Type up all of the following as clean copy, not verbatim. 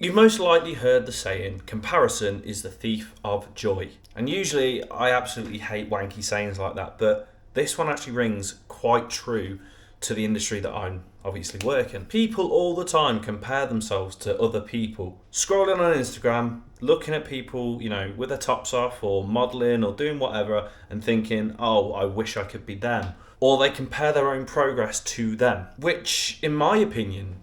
You've most likely heard the saying, comparison is the thief of joy. And usually I absolutely hate wanky sayings like that, but this one actually rings quite true to the industry that I'm obviously working. People all the time compare themselves to other people. Scrolling on Instagram, looking at people, with their tops off or modelling or doing whatever and thinking, oh, I wish I could be them. Or they compare their own progress to them, which in my opinion,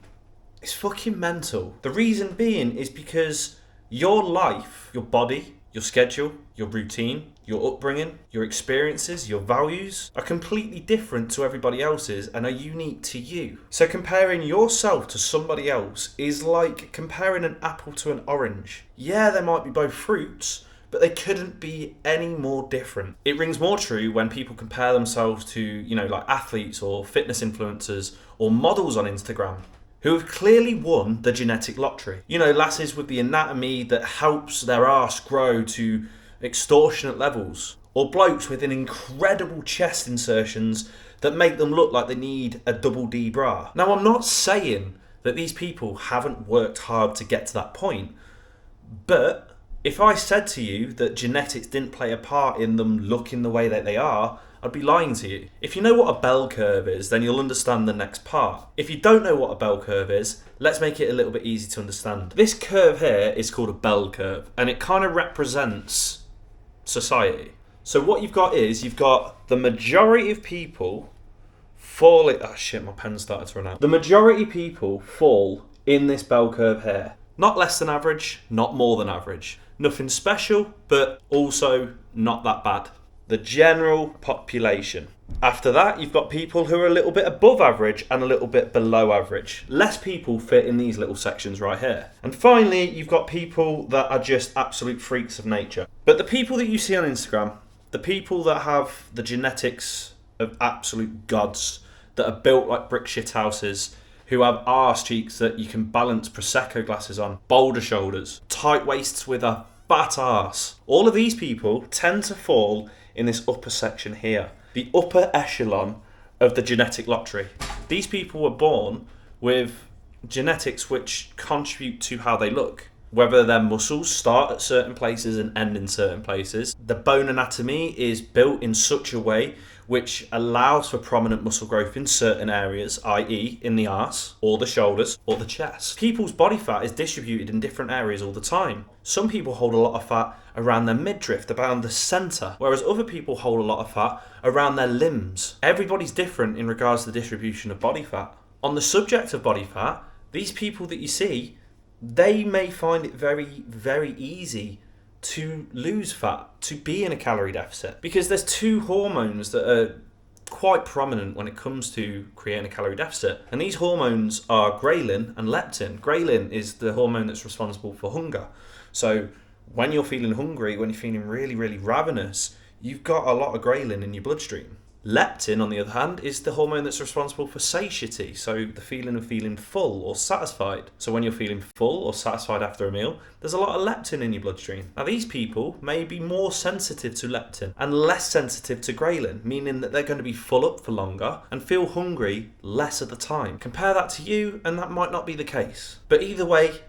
it's fucking mental. The reason being is because your life, your body, your schedule, your routine, your upbringing, your experiences, your values are completely different to everybody else's and are unique to you. So comparing yourself to somebody else is like comparing an apple to an orange. Yeah, they might be both fruits, but they couldn't be any more different. It rings more true when people compare themselves to, like athletes or fitness influencers or models on Instagram, who have clearly won the genetic lottery. Lasses with the anatomy that helps their arse grow to extortionate levels. Or blokes with an incredible chest insertions that make them look like they need a double D bra. Now, I'm not saying that these people haven't worked hard to get to that point, but if I said to you that genetics didn't play a part in them looking the way that they are, I'd be lying to you. If you know what a bell curve is, then you'll understand the next part. If you don't know what a bell curve is, let's make it a little bit easy to understand. This curve here is called a bell curve, and it kind of represents society. So what you've got the majority of people falling... Oh shit, my pen started to run out. The majority of people fall in this bell curve here. Not less than average, not more than average. Nothing special, but also not that bad. The general population. After that, you've got people who are a little bit above average and a little bit below average. Less people fit in these little sections right here. And finally, you've got people that are just absolute freaks of nature. But the people that you see on Instagram, the people that have the genetics of absolute gods, that are built like brick shit houses, who have arse cheeks that you can balance Prosecco glasses on, boulder shoulders, tight waists with a fat arse. All of these people tend to fall in this upper section here, the upper echelon of the genetic lottery. These people were born with genetics which contribute to how they look. Whether their muscles start at certain places and end in certain places. The bone anatomy is built in such a way which allows for prominent muscle growth in certain areas, i.e. in the arse, or the shoulders, or the chest. People's body fat is distributed in different areas all the time. Some people hold a lot of fat around their midriff, around the centre, whereas other people hold a lot of fat around their limbs. Everybody's different in regards to the distribution of body fat. On the subject of body fat, these people that you see, they may find it very, very easy to lose fat, to be in a calorie deficit. Because there's two hormones that are quite prominent when it comes to creating a calorie deficit. And these hormones are ghrelin and leptin. Ghrelin is the hormone that's responsible for hunger. So when you're feeling hungry, when you're feeling really, really ravenous, you've got a lot of ghrelin in your bloodstream. Leptin, on the other hand, is the hormone that's responsible for satiety, so the feeling of feeling full or satisfied. So when you're feeling full or satisfied after a meal, there's a lot of leptin in your bloodstream. Now these people may be more sensitive to leptin and less sensitive to ghrelin, meaning that they're going to be full up for longer and feel hungry less at the time. Compare that to you and that might not be the case. But either way,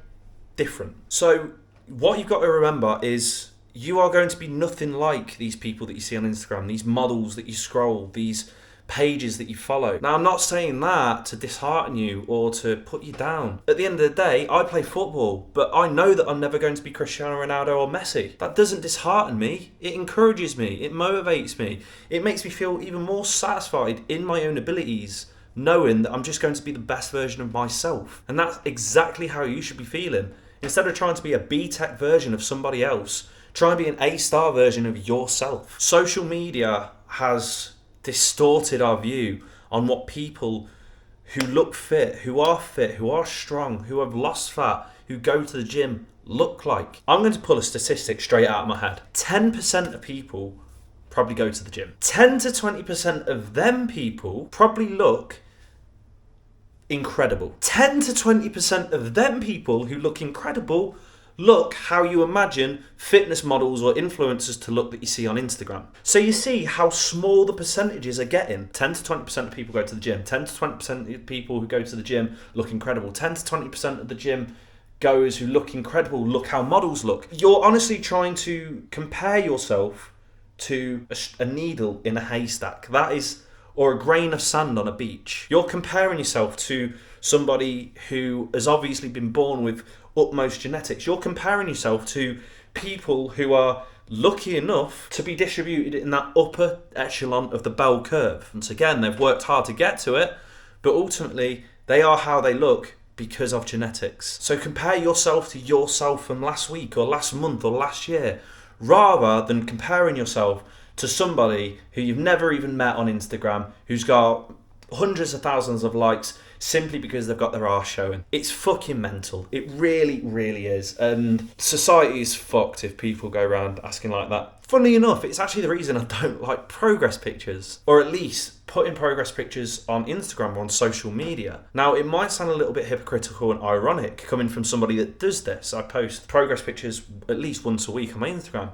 different. So what you've got to remember is you are going to be nothing like these people that you see on Instagram, these models that you scroll, these pages that you follow. Now, I'm not saying that to dishearten you or to put you down. At the end of the day, I play football, but I know that I'm never going to be Cristiano Ronaldo or Messi. That doesn't dishearten me. It encourages me. It motivates me. It makes me feel even more satisfied in my own abilities, knowing that I'm just going to be the best version of myself. And that's exactly how you should be feeling. Instead of trying to be a B-Tech version of somebody else, try and be an A-star version of yourself. Social media has distorted our view on what people who look fit, who are strong, who have lost fat, who go to the gym look like. I'm going to pull a statistic straight out of my head. 10% of people probably go to the gym. 10 to 20% of them people probably look incredible. 10 to 20% of them people who look incredible look how you imagine fitness models or influencers to look that you see on Instagram. So you see how small the percentages are getting. 10 to 20% of people go to the gym. 10 to 20% of people who go to the gym look incredible. 10 to 20% of the gym goers who look incredible, look how models look. You're honestly trying to compare yourself to a needle in a haystack. That is, or a grain of sand on a beach. You're comparing yourself to somebody who has obviously been born with utmost genetics. You're comparing yourself to people who are lucky enough to be distributed in that upper echelon of the bell curve. Once again, they've worked hard to get to it, but ultimately they are how they look because of genetics. So compare yourself to yourself from last week or last month or last year, rather than comparing yourself to somebody who you've never even met on Instagram, who's got hundreds of thousands of likes simply because they've got their arse showing. It's fucking mental. It really, really is. And society is fucked if people go around asking like that. Funnily enough, it's actually the reason I don't like progress pictures, or at least putting progress pictures on Instagram or on social media. Now, it might sound a little bit hypocritical and ironic coming from somebody that does this. I post progress pictures at least once a week on my Instagram.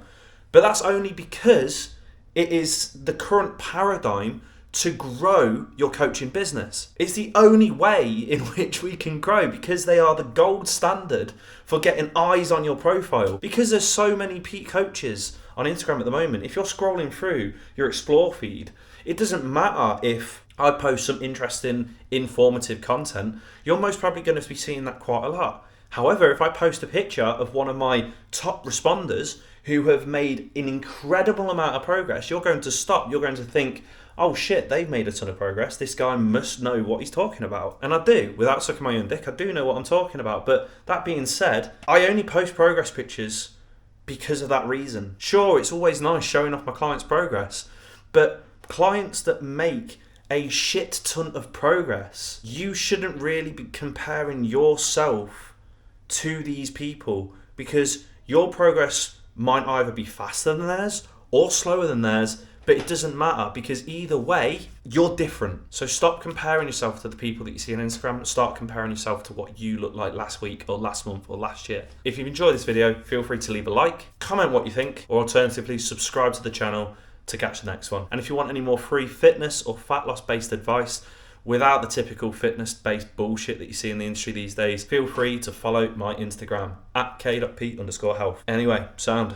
But that's only because it is the current paradigm to grow your coaching business. It's the only way in which we can grow, because they are the gold standard for getting eyes on your profile. Because there's so many peak coaches on Instagram at the moment, if you're scrolling through your explore feed, it doesn't matter if I post some interesting, informative content, you're most probably going to be seeing that quite a lot. However, if I post a picture of one of my top responders who have made an incredible amount of progress, you're going to stop. You're going to think, oh shit, they've made a ton of progress. This guy must know what he's talking about. And I do. Without sucking my own dick, I do know what I'm talking about. But that being said, I only post progress pictures because of that reason. Sure, it's always nice showing off my clients' progress, but clients that make a shit ton of progress, you shouldn't really be comparing yourself to these people, because your progress might either be faster than theirs or slower than theirs, but it doesn't matter, because either way, you're different. So stop comparing yourself to the people that you see on Instagram and start comparing yourself to what you look like last week or last month or last year. If you've enjoyed this video, feel free to leave a like, comment what you think, or alternatively subscribe to the channel to catch the next one. And if you want any more free fitness or fat loss based advice without the typical fitness based bullshit that you see in the industry these days, feel free to follow my Instagram at k.p_health. Anyway, sound.